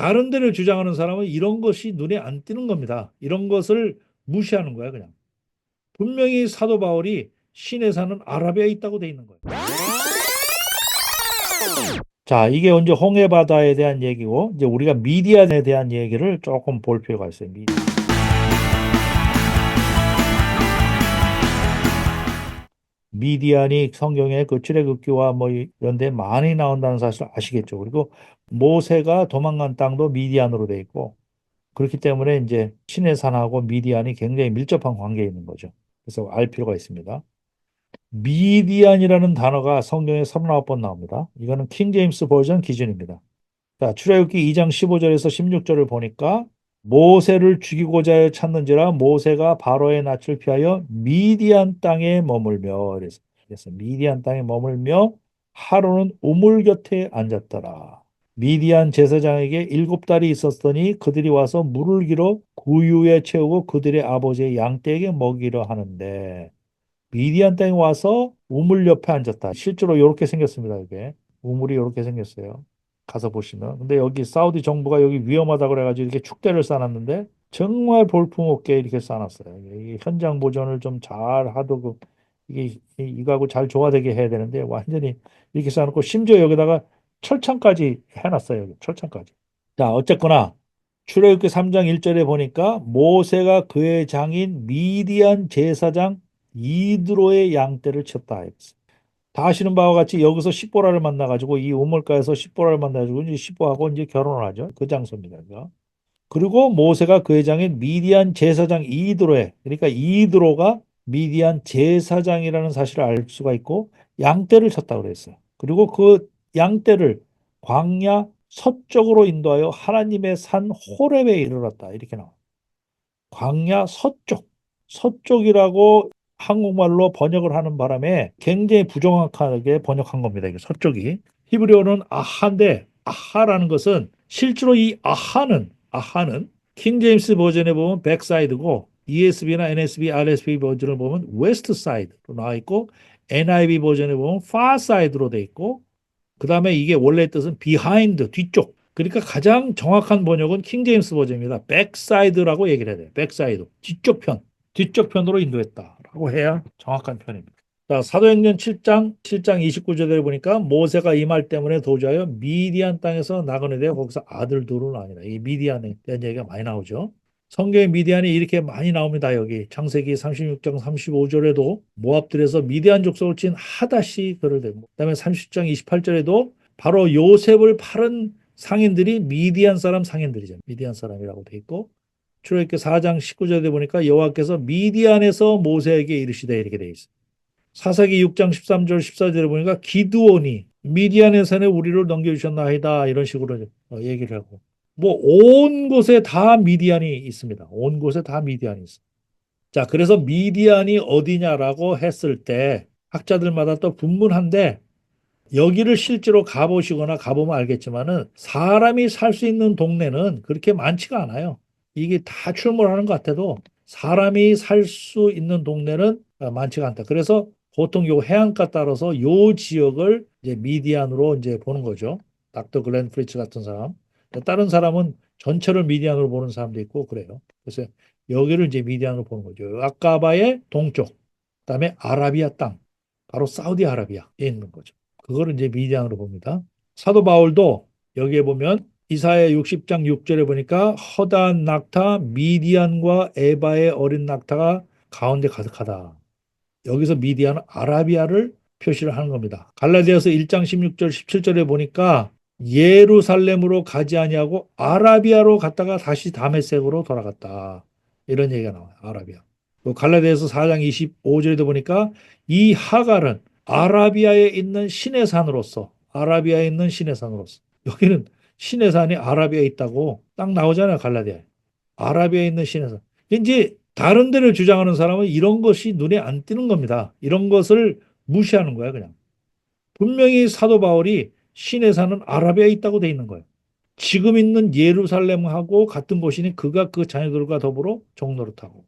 다른 데를 주장하는 사람은 이런 것이 눈에 안 띄는 겁니다. 이런 것을 무시하는 거야, 그냥. 분명히 사도 바울이 신에 사는 아라비아에 있다고 돼 있는 거예요. 자, 이게 언제 홍해 바다에 대한 얘기고, 이제 우리가 미디안에 대한 얘기를 조금 볼 필요가 있어요. 미디안이 성경에 그 출애굽기와 뭐 이런 데 많이 나온다는 사실 아시겠죠. 그리고 모세가 도망간 땅도 미디안으로 돼 있고, 그렇기 때문에 이제 시내 산하고 미디안이 굉장히 밀접한 관계에 있는 거죠. 그래서 알 필요가 있습니다. 미디안이라는 단어가 성경에 39번 나옵니다. 이거는 킹 제임스 버전 기준입니다. 자, 출애굽기 2장 15절에서 16절을 보니까 모세를 죽이고자 찾는지라 모세가 바로의 낯을 피하여 미디안 땅에 머물며 그래서 미디안 땅에 머물며 하루는 우물 곁에 앉았더라. 미디안 제사장에게 7달이 있었더니 그들이 와서 물을 길어 구유에 채우고 그들의 아버지의 양떼에게 먹이려 하는데 미디안 땅에 와서 우물 옆에 앉았다. 실제로 이렇게 생겼습니다. 이게 우물이 이렇게 생겼어요. 가서 보시면. 근데 여기 사우디 정부가 여기 위험하다 그래가지고 이렇게 축대를 쌓았는데 정말 볼품없게 이렇게 쌓았어요. 이 현장 보존을 좀 잘 하도록 이게 이거하고 잘 조화되게 해야 되는데 완전히 이렇게 쌓아놓고 심지어 여기다가 철창까지 해놨어요. 여기 철창까지. 자, 어쨌거나 출애굽기 3장 1절에 보니까 모세가 그의 장인 미디안 제사장 이드로의 양떼를 쳤다. 다 아시는 바와 같이 여기서 십보라를 만나가지고 이 우물가에서 십보라를 만나가지고 이제 십보하고 이제 결혼을 하죠. 그 장소입니다. 그거. 그리고 모세가 그의 장인 미디안 제사장 이드로에 그러니까 이드로가 미디안 제사장이라는 사실을 알 수가 있고 양떼를 쳤다고 그랬어요. 그리고 그 양떼를 광야 서쪽으로 인도하여 하나님의 산 호렙에 이르렀다. 이렇게 나와요. 광야 서쪽. 서쪽이라고 한국말로 번역을 하는 바람에 굉장히 부정확하게 번역한 겁니다. 이게 서쪽이. 히브리어는 아하인데 아하라는 것은 실제로 이 아하는 킹 제임스 버전에 보면 백사이드고 ESV나 NSV, RSV 버전을 보면 웨스트 사이드로 나와 있고 NIV 버전에 보면 far side로 돼 있고 그다음에 이게 원래 뜻은 behind 뒤쪽. 그러니까 가장 정확한 번역은 킹 제임스 버전입니다. 백사이드라고 얘기를 해야 돼요. 백사이드. 뒤쪽 편. 뒤쪽 편으로 인도했다라고 해야 정확한 편입니다. 자, 사도행전 7장 29절에 보니까 모세가 이 말 때문에 도주하여 미디안 땅에서 나그네 되어 거기서 아들 둘을 낳으니라. 이 미디안에 대한 얘기가 많이 나오죠. 성경에 미디안이 이렇게 많이 나옵니다. 여기 창세기 36장 35절에도 모압들에서 미디안 족속을 친 하닷이 그를 대고 그다음에 30장 28절에도 바로 요셉을 팔은 상인들이 미디안 사람 상인들이죠. 미디안 사람이라고 돼 있고 출애굽기 4장 19절에 보니까 여호와께서 미디안에서 모세에게 이르시되 이렇게 돼 있어요. 사사기 6장 13절 14절에 보니까 기드온이 미디안의 산에 우리를 넘겨주셨나이다 이런 식으로 얘기를 하고 뭐 온 곳에 다 미디안이 있습니다. 온 곳에 다 미디안이 있습니다. 자, 그래서 미디안이 어디냐라고 했을 때 학자들마다 또 분분한데 여기를 실제로 가보시거나 가보면 알겠지만은 사람이 살 수 있는 동네는 그렇게 많지가 않아요. 이게 다 출몰하는 것 같아도 사람이 살 수 있는 동네는 많지가 않다. 그래서 보통 요 해안가 따라서 요 지역을 이제 미디안으로 이제 보는 거죠. 닥터 글렌 프리츠 같은 사람. 다른 사람은 전체를 미디안으로 보는 사람도 있고 그래요. 그래서 여기를 이제 미디안으로 보는 거죠. 아까바의 동쪽, 그다음에 아라비아 땅, 바로 사우디아라비아에 있는 거죠. 그거를 이제 미디안으로 봅니다. 사도 바울도 여기에 보면 이사야 60장 6절에 보니까 허다한 낙타 미디안과 에바의 어린 낙타가 가운데 가득하다. 여기서 미디안은 아라비아를 표시를 하는 겁니다. 갈라디아서 1장 16절 17절에 보니까 예루살렘으로 가지 아니하고 아라비아로 갔다가 다시 다메섹으로 돌아갔다. 이런 얘기가 나와요. 아라비아. 또 갈라디아서 4장 25절에도 보니까 이 하갈은 아라비아에 있는 신의 산으로서 아라비아에 있는 신의 산으로서 여기는 신의 산이 아라비아에 있다고 딱 나오잖아요. 갈라디아에. 아라비아에 있는 신의 산. 이제 다른 데를 주장하는 사람은 이런 것이 눈에 안 띄는 겁니다. 이런 것을 무시하는 거야, 그냥. 분명히 사도 바울이 신의 산은 아라비아에 있다고 돼 있는 거예요. 지금 있는 예루살렘하고 같은 곳이니 그가 그 자녀들과 더불어 종노릇하고.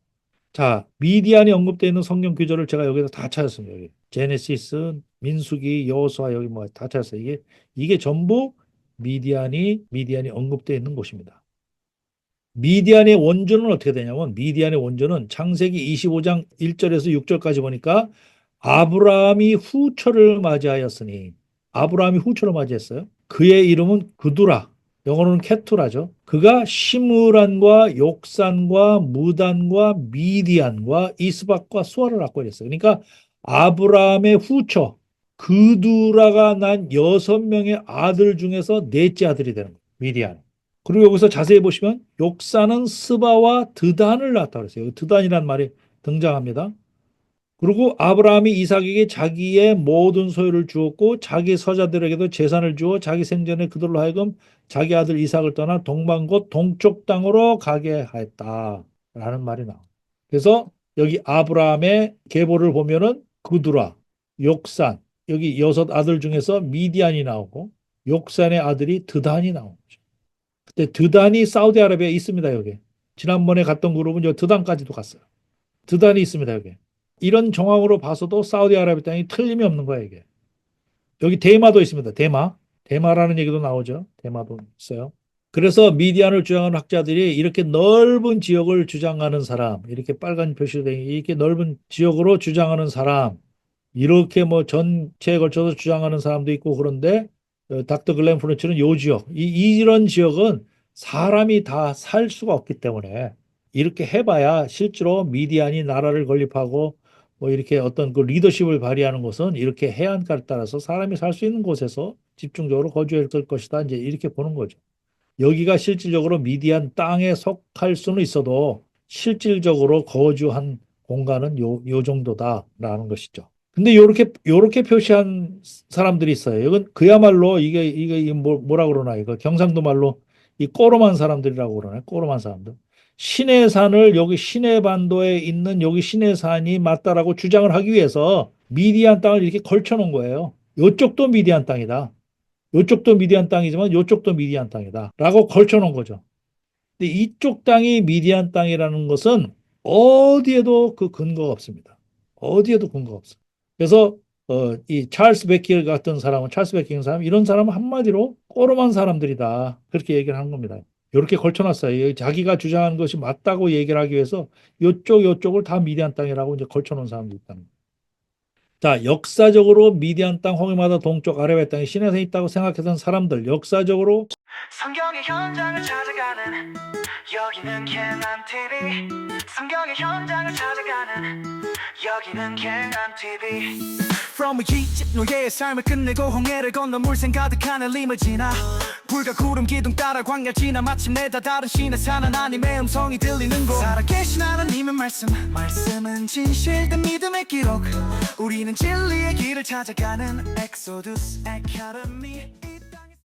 자, 미디안이 언급되어 있는 성경 구절을 제가 여기서 다 찾았습니다. 여기. 제네시스, 민수기, 여호수아 여기 뭐 다 찾았어요. 이게 전부 미디안이 언급되어 있는 곳입니다. 미디안의 원조는 어떻게 되냐면 미디안의 원조는 창세기 25장 1절에서 6절까지 보니까 아브라함이 후처를 맞이하였으니 아브라함이 후처를 맞이했어요. 그의 이름은 그두라, 영어로는 케투라죠. 그가 시므란과 욕산과 무단과 미디안과 이스박과 수아를 낳고 이랬어요. 그러니까 아브라함의 후처 그두라가 난 6명의 아들 중에서 넷째 아들이 되는 거예요. 미디안. 그리고 여기서 자세히 보시면 욕사는 스바와 드단을 낳았다고 그랬어요. 드단이라는 말이 등장합니다. 그리고 아브라함이 이삭에게 자기의 모든 소유를 주었고 자기 서자들에게도 재산을 주어 자기 생전에 그들로 하여금 자기 아들 이삭을 떠나 동방 곧 동쪽 땅으로 가게 하였다라는 말이 나옵니다. 그래서 여기 아브라함의 계보를 보면은 그두라, 욕산, 여기 6 아들 중에서 미디안이 나오고 욕산의 아들이 드단이 나옵니다. 근데 드단이 사우디아라비아에 있습니다, 여기. 지난번에 갔던 그룹은 저 드단까지도 갔어요. 드단이 있습니다, 여기. 이런 정황으로 봐서도 사우디아라비아 땅이 틀림이 없는 거예요, 이게. 여기 대마도 있습니다, 대마. 대마라는 얘기도 나오죠. 대마도 있어요. 그래서 미디안을 주장하는 학자들이 이렇게 넓은 지역을 주장하는 사람, 이렇게 빨간 표시로 된 이렇게 넓은 지역으로 주장하는 사람, 이렇게 뭐 전체에 걸쳐서 주장하는 사람도 있고 그런데 닥터 글렌 프런치는 요 지역, 이런 지역은 사람이 다 살 수가 없기 때문에 이렇게 해봐야 실제로 미디안이 나라를 건립하고 뭐 이렇게 어떤 그 리더십을 발휘하는 것은 이렇게 해안가를 따라서 사람이 살 수 있는 곳에서 집중적으로 거주할 것이다. 이제 이렇게 보는 거죠. 여기가 실질적으로 미디안 땅에 속할 수는 있어도 실질적으로 거주한 공간은 요 정도다라는 것이죠. 근데 요렇게 표시한 사람들이 있어요. 이건 그야말로 이게 뭐라 그러나 이거 경상도 말로 이 꼬롬한 사람들이라고 그러나요? 꼬롬한 사람들. 시내산을 여기 시내반도에 있는 여기 시내산이 맞다라고 주장을 하기 위해서 미디안 땅을 이렇게 걸쳐 놓은 거예요. 요쪽도 미디안 땅이다. 요쪽도 미디안 땅이지만 요쪽도 미디안 땅이다. 라고 걸쳐 놓은 거죠. 근데 이쪽 땅이 미디안 땅이라는 것은 어디에도 그 근거가 없습니다. 어디에도 근거가 없어요. 그래서 이 찰스 베키 같은 사람은 찰스 베키 같은 사람 이런 사람은 한마디로 꼬름한 사람들이다. 그렇게 얘기를 하는 겁니다. 이렇게 걸쳐놨어요. 자기가 주장하는 것이 맞다고 얘기를 하기 위해서 요쪽을 다 미디안 땅이라고 이제 걸쳐놓은 사람도 있다는 거예요. 자, 역사적으로 미디안 땅, 호기마다 동쪽 아라비아 땅에 시내에 있다고 생각했던 사람들, 역사적으로 성경의 현장을 찾아가는 여기는 개난 TV. 성경의 현장을 찾아가는 여기는 개난 TV. From 이집 노예의 삶을 끝내고 홍해를 건너 물샘 가득한 리무지나 불과 구름 기둥 따라 광야 지나 마침내 다른 신의 산 하나님의 음성이 들리는 곳. 살아계신 하나님의 말씀은 진실된 믿음의 기록. 우리는 진리의 길을 찾아가는 엑소두스 아카데미.